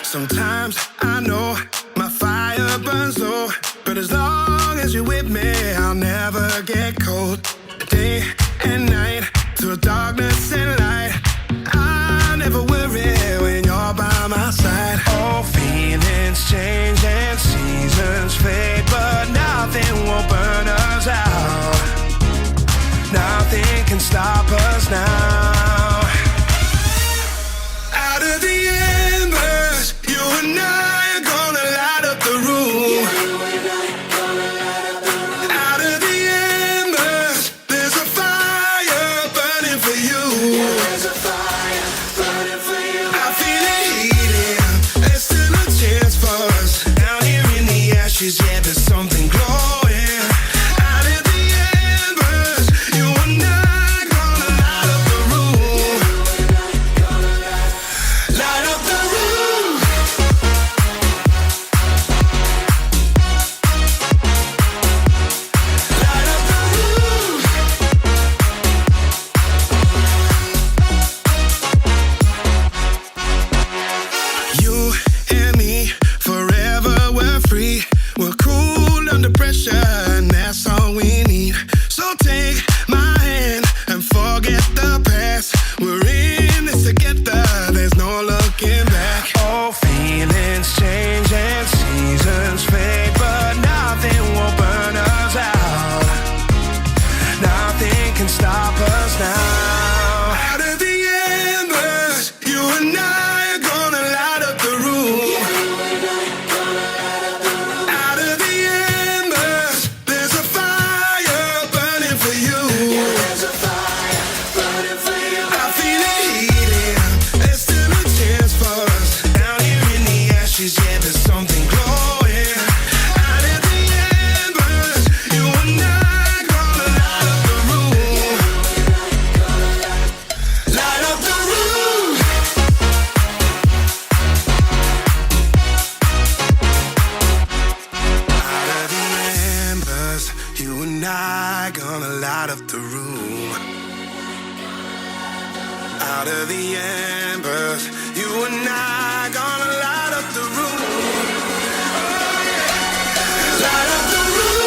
Sometimes I know my fire burns low, but as long as you're with me, I'll never get cold. Day and night, through darkness and light, I never worry when you're by my side. All feelings change and seasons fade, but nothing will burn us out. Nothing can stop us now. Out of the embers, you and I are gonna light up the room. Out of the embers, there's a fire burning for you. I feel it heating, there's still a chance for us. Down here in the ashes, yeah, there's something glowing. Out of the embers, you and I gonna light up the room. Light up the room. Light up the room. You and me, forever we're free. We're cool under pressure, and that's all we need. So take my hand and forget the past. We're in this together, there's no looking back. All feelings change and seasons fade, but nothing will burn us out. Nothing can stop us now. Out of the embers, you and I are gonna light up the room. Out of the embers, there's a fire burning for you. I feel it heating, there's still a chance for us. Down here in the ashes, yeah, there's something glowing. Out of the embers, you and I gonna light up the room. Light up the room. Out of the embers, you and I gonna light up the room. Out of the embers, you and I gonna light up the room. Light up the room.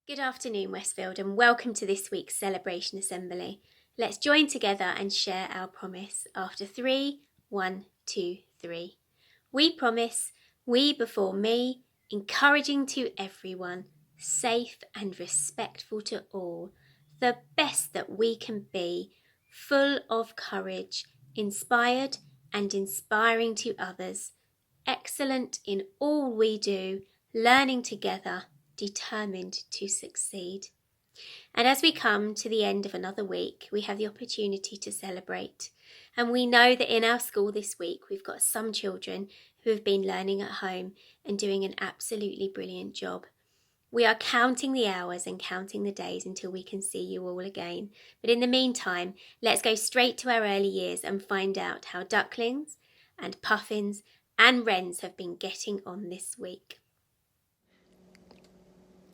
Good afternoon, Westfield, and welcome to this week's Celebration Assembly. Let's join together and share our promise after 3, 1, 2, 3. We promise, we before me, encouraging to everyone, safe and respectful to all, the best that we can be, full of courage, inspired and inspiring to others, excellent in all we do, learning together, determined to succeed. And as we come to the end of another week, we have the opportunity to celebrate. And we know that in our school this week, we've got some children who have been learning at home and doing an absolutely brilliant job. We are counting the hours and counting the days until we can see you all again. But in the meantime, let's go straight to our early years and find out how ducklings and puffins and wrens have been getting on this week.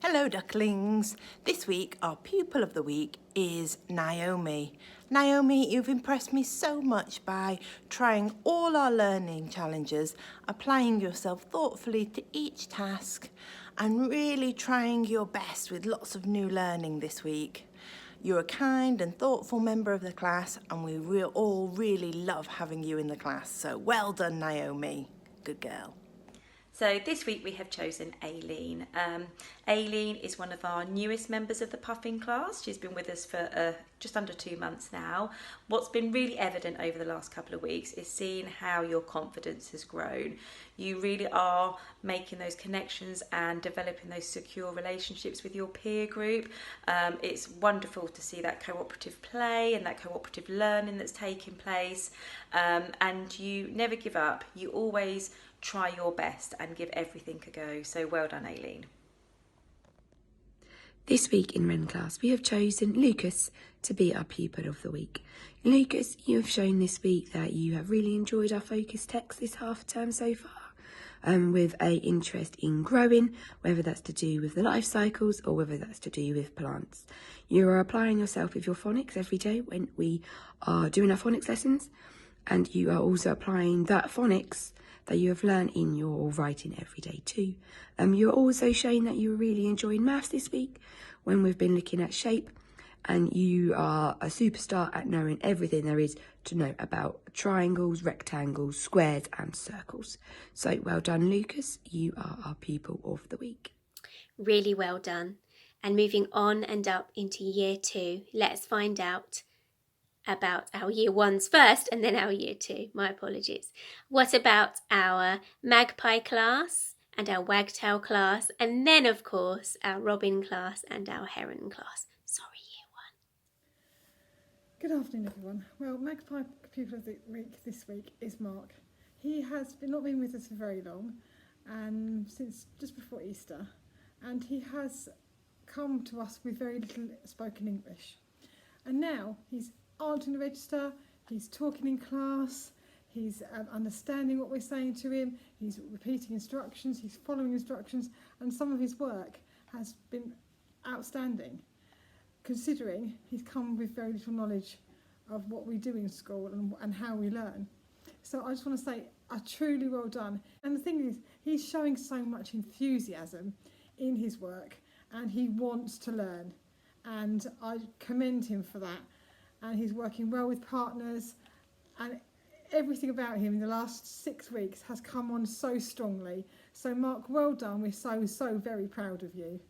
Hello ducklings! This week our pupil of the week is Naomi. Naomi, you've impressed me so much by trying all our learning challenges, applying yourself thoughtfully to each task and really trying your best with lots of new learning this week. You're a kind and thoughtful member of the class and we all really love having you in the class. So well done, Naomi. Good girl. So this week we have chosen Aileen. Aileen is one of our newest members of the puffin class. She's been with us for just under 2 months now. What's been really evident over the last couple of weeks is seeing how your confidence has grown. You really are making those connections and developing those secure relationships with your peer group. It's wonderful to see that cooperative play and that cooperative learning that's taking place. And you never give up. You always try your best and give everything a go. So well done, Aileen. This week in Wren class, we have chosen Lucas to be our pupil of the week. Lucas, you have shown this week that you have really enjoyed our focus text this half term so far, with an interest in growing, whether that's to do with the life cycles or whether that's to do with plants. You are applying yourself with your phonics every day when we are doing our phonics lessons, and you are also applying that phonics that you have learned in your writing every day too. You're also showing that you're really enjoying maths this week when we've been looking at shape, and you are a superstar at knowing everything there is to know about triangles, rectangles, squares and circles. So well done, Lucas. You are our pupil of the week. Really well done. And moving on and up into year 2, let's find out about our year 1s first and then our year 2. My apologies. What about our magpie class and our wagtail class, and then of course our robin class and our heron class? Sorry, year 1. Good afternoon, everyone. Well, magpie pupil of the week this week is Mark. He has not been with us for very long, and since just before Easter, and he has come to us with very little spoken English. And now he's answering the register, he's talking in class, he's understanding what we're saying to him, he's repeating instructions, he's following instructions, and some of his work has been outstanding, considering he's come with very little knowledge of what we do in school and how we learn. So I just want to say a truly well done. And the thing is, he's showing so much enthusiasm in his work and he wants to learn, and I commend him for that. And he's working well with partners, and everything about him in the last 6 weeks has come on so strongly. So Mark, well done. We're so very proud of you.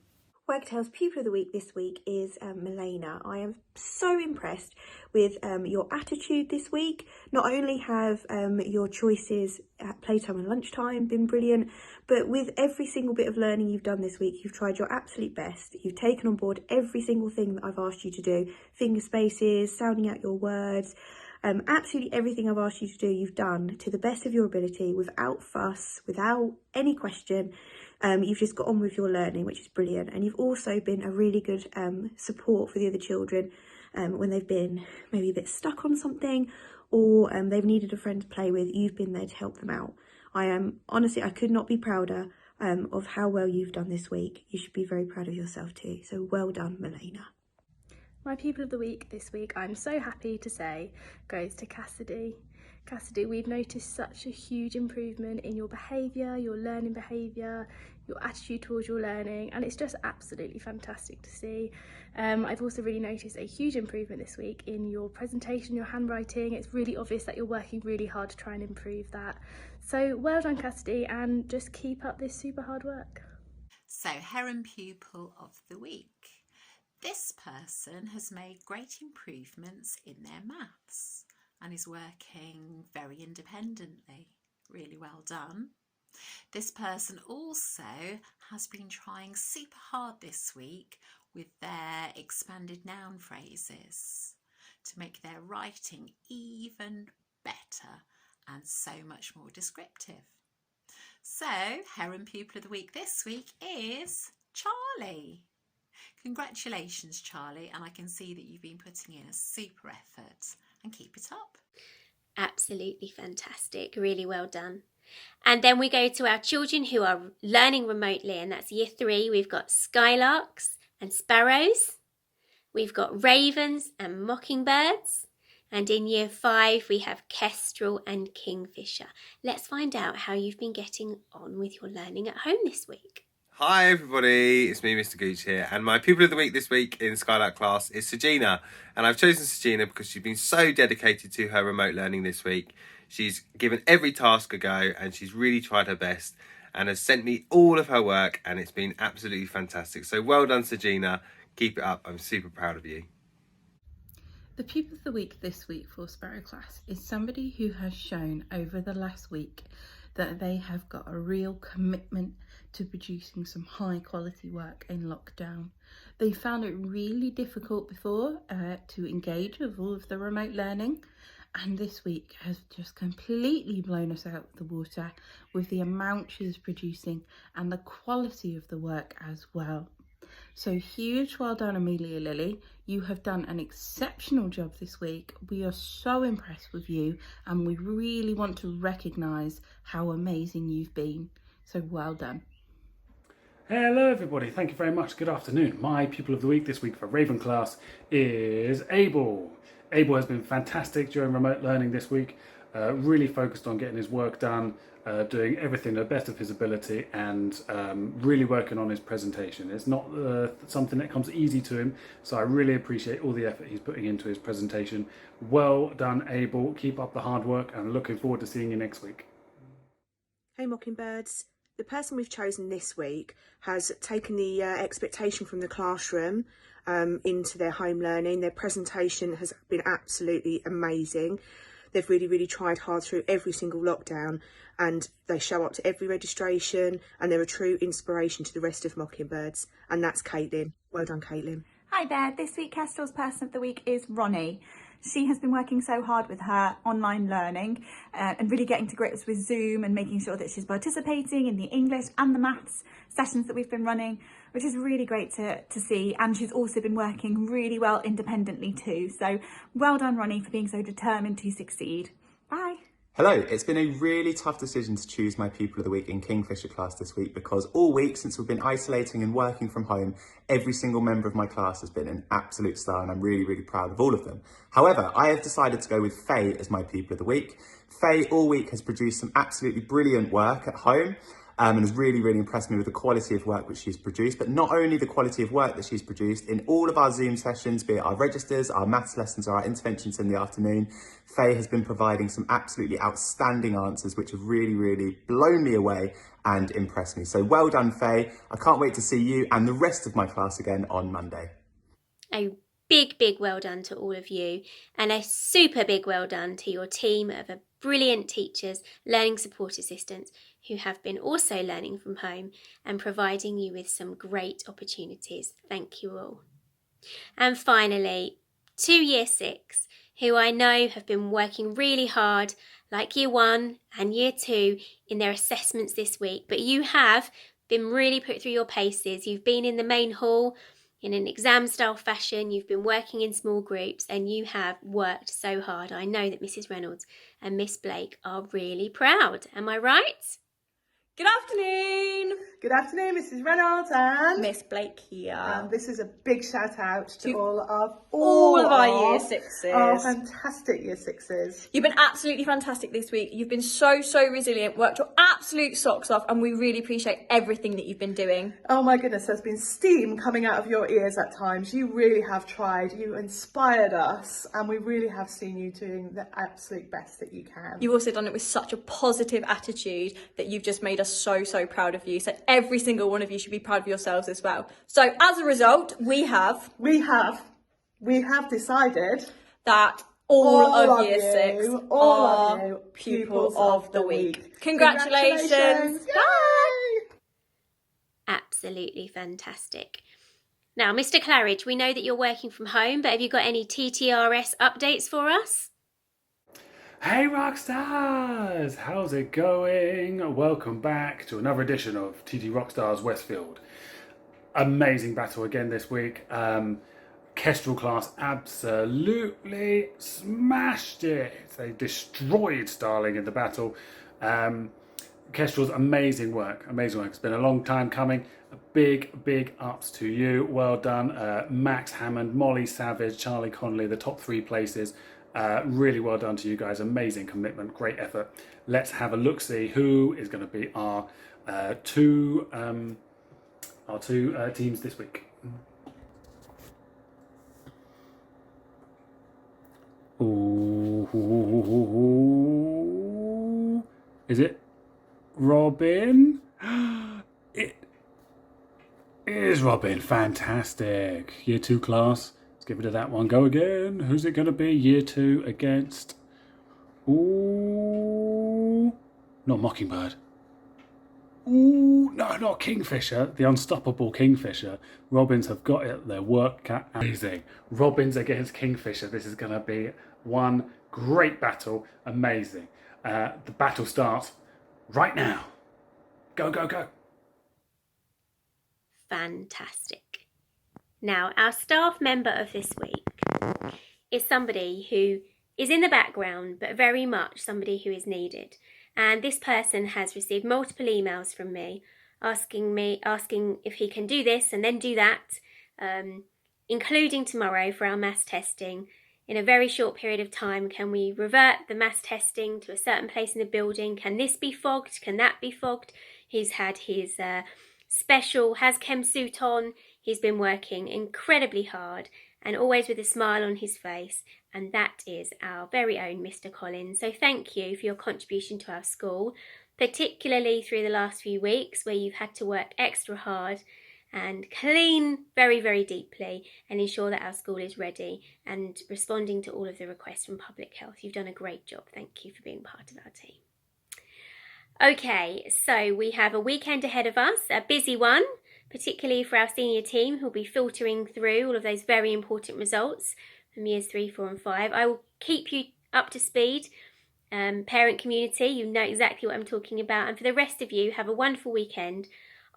Wagtail's Pupil of the Week this week is Milena. I am so impressed with your attitude this week. Not only have your choices at playtime and lunchtime been brilliant, but with every single bit of learning you've done this week, you've tried your absolute best. You've taken on board every single thing that I've asked you to do. Finger spaces, sounding out your words, absolutely everything I've asked you to do, you've done to the best of your ability, without fuss, without any question. You've just got on with your learning, which is brilliant. And you've also been a really good support for the other children when they've been maybe a bit stuck on something, or they've needed a friend to play with. You've been there to help them out. Honestly, I could not be prouder of how well you've done this week. You should be very proud of yourself too. So well done, Milena. My Pupil of the Week this week, I'm so happy to say, goes to Cassidy. Cassidy, we've noticed such a huge improvement in your behaviour, your learning behaviour, your attitude towards your learning, and it's just absolutely fantastic to see. I've also really noticed a huge improvement this week in your presentation, your handwriting. It's really obvious that you're working really hard to try and improve that. So well done, Cassidy, and just keep up this super hard work. So, Heron Pupil of the Week. This person has made great improvements in their maths and is working very independently. Really well done. This person also has been trying super hard this week with their expanded noun phrases to make their writing even better and so much more descriptive. So, Heron Pupil of the Week this week is Charlie. Congratulations, Charlie, and I can see that you've been putting in a super effort, and keep it up. Absolutely fantastic. Really well done. And then we go to our children who are learning remotely, and that's year 3. We've got skylarks and sparrows. We've got ravens and mockingbirds. And in year 5, we have kestrel and kingfisher. Let's find out how you've been getting on with your learning at home this week. Hi everybody, it's me, Mr. Gooch here, and my Pupil of the Week this week in Skylark class is Sagina. And I've chosen Sagina because she's been so dedicated to her remote learning this week. She's given every task a go and she's really tried her best and has sent me all of her work, and it's been absolutely fantastic. So well done, Sagina. Keep it up. I'm super proud of you. The Pupil of the Week this week for Sparrow class is somebody who has shown over the last week that they have got a real commitment to producing some high quality work in lockdown. They found it really difficult before to engage with all of the remote learning, and this week has just completely blown us out of the water with the amount she's producing and the quality of the work as well. So huge well done, Amelia Lily. You have done an exceptional job this week. We are so impressed with you and we really want to recognise how amazing you've been. So well done. Hello everybody, thank you very much. Good afternoon. My Pupil of the Week this week for Raven class is Abel. Abel has been fantastic during remote learning this week, really focused on getting his work done, doing everything to the best of his ability, and really working on his presentation. It's not something that comes easy to him, so I really appreciate all the effort he's putting into his presentation. Well done, Abel. Keep up the hard work and looking forward to seeing you next week. Hey Mockingbirds, the person we've chosen this week has taken the expectation from the classroom into their home learning. Their presentation has been absolutely amazing. They've really tried hard through every single lockdown, and they show up to every registration, and they're a true inspiration to the rest of Mockingbirds. And that's Caitlin. Well done, Caitlin. Hi there, this week Kestrel's Person of the Week is Ronnie. She has been working so hard with her online learning and really getting to grips with Zoom and making sure that she's participating in the English and the maths sessions that we've been running, which is really great to see. And she's also been working really well independently too. So well done, Ronnie, for being so determined to succeed. Bye. Hello, it's been a really tough decision to choose my Pupil of the Week in Kingfisher class this week, because all week since we've been isolating and working from home, every single member of my class has been an absolute star, and I'm really proud of all of them. However, I have decided to go with Faye as my Pupil of the Week. Faye all week has produced some absolutely brilliant work at home, and has really impressed me with the quality of work which she's produced. But not only the quality of work that she's produced, in all of our Zoom sessions, be it our registers, our maths lessons, or our interventions in the afternoon, Faye has been providing some absolutely outstanding answers which have really blown me away and impressed me. So well done, Faye. I can't wait to see you and the rest of my class again on Monday. A big well done to all of you, and a super big well done to your team of brilliant teachers, learning support assistants who have been also learning from home and providing you with some great opportunities. Thank you all. And finally, to year 6, who I know have been working really hard, like year 1 and year 2, in their assessments this week, but you have been really put through your paces. You've been in the main hall in an exam style fashion, you've been working in small groups, and you have worked so hard. I know that Mrs. Reynolds and Miss Blake are really proud. Am I right? Good afternoon. Good afternoon, Mrs. Reynolds and Miss Blake here. And this is a big shout out to all of our year 6s. Our fantastic year 6s. You've been absolutely fantastic this week. You've been so resilient, worked your absolute socks off, and we really appreciate everything that you've been doing. Oh my goodness, there's been steam coming out of your ears at times. You really have tried. You inspired us, and we really have seen you doing the absolute best that you can. You've also done it with such a positive attitude that you've just made us so proud of you. So every single one of you should be proud of yourselves as well. So as a result, we have decided that all of year you, 6 all are of you, pupils of the week. Congratulations. Congratulations. Bye. Absolutely fantastic. Now, Mr. Claridge, we know that you're working from home, but have you got any TTRS updates for us? Hey Rockstars! How's it going? Welcome back to another edition of TT Rockstars Westfield. Amazing battle again this week. Kestrel class absolutely smashed it. They destroyed Starling in the battle. Kestrel's amazing work. It's been a long time coming. Big ups to you. Well done. Max Hammond, Molly Savage, Charlie Connolly, the top 3 places. Really well done to you guys. Amazing commitment, great effort. Let's have a look-see who is going to be our two teams this week. Ooh. Is it Robin? It is Robin. Fantastic. Year 2 class. Let's give it to that one. Go again. Who's it going to be? Year 2 against... Ooh. Not Mockingbird. Ooh. No, not Kingfisher. The unstoppable Kingfisher. Robins have got it. Their work cut. Amazing. Robins against Kingfisher. This is going to be one great battle. Amazing. The battle starts right now. Go, go, go. Fantastic. Now, our staff member of this week is somebody who is in the background, but very much somebody who is needed. And this person has received multiple emails from me asking if he can do this and then do that, including tomorrow for our maths testing. In a very short period of time, can we revert the maths testing to a certain place in the building? Can this be fogged? Can that be fogged? He's had his special HasChem suit on. He's been working incredibly hard and always with a smile on his face. And that is our very own Mr. Collins. So thank you for your contribution to our school, particularly through the last few weeks where you've had to work extra hard and clean very, very deeply and ensure that our school is ready and responding to all of the requests from Public Health. You've done a great job. Thank you for being part of our team. Okay, so we have a weekend ahead of us, a busy one, particularly for our senior team who'll be filtering through all of those very important results from years 3, 4 and 5. I will keep you up to speed. Parent community, you know exactly what I'm talking about. And for the rest of you, have a wonderful weekend.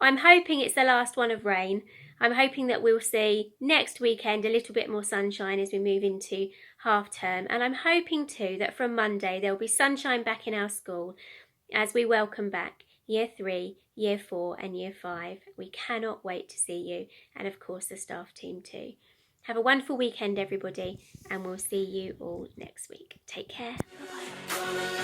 I'm hoping it's the last one of rain. I'm hoping that we'll see next weekend a little bit more sunshine as we move into half term. And I'm hoping too that from Monday there'll be sunshine back in our school as we welcome back year 3, year 4 and year 5. We cannot wait to see you, and of course the staff team too. Have a wonderful weekend everybody, and we'll see you all next week. Take care. Bye-bye.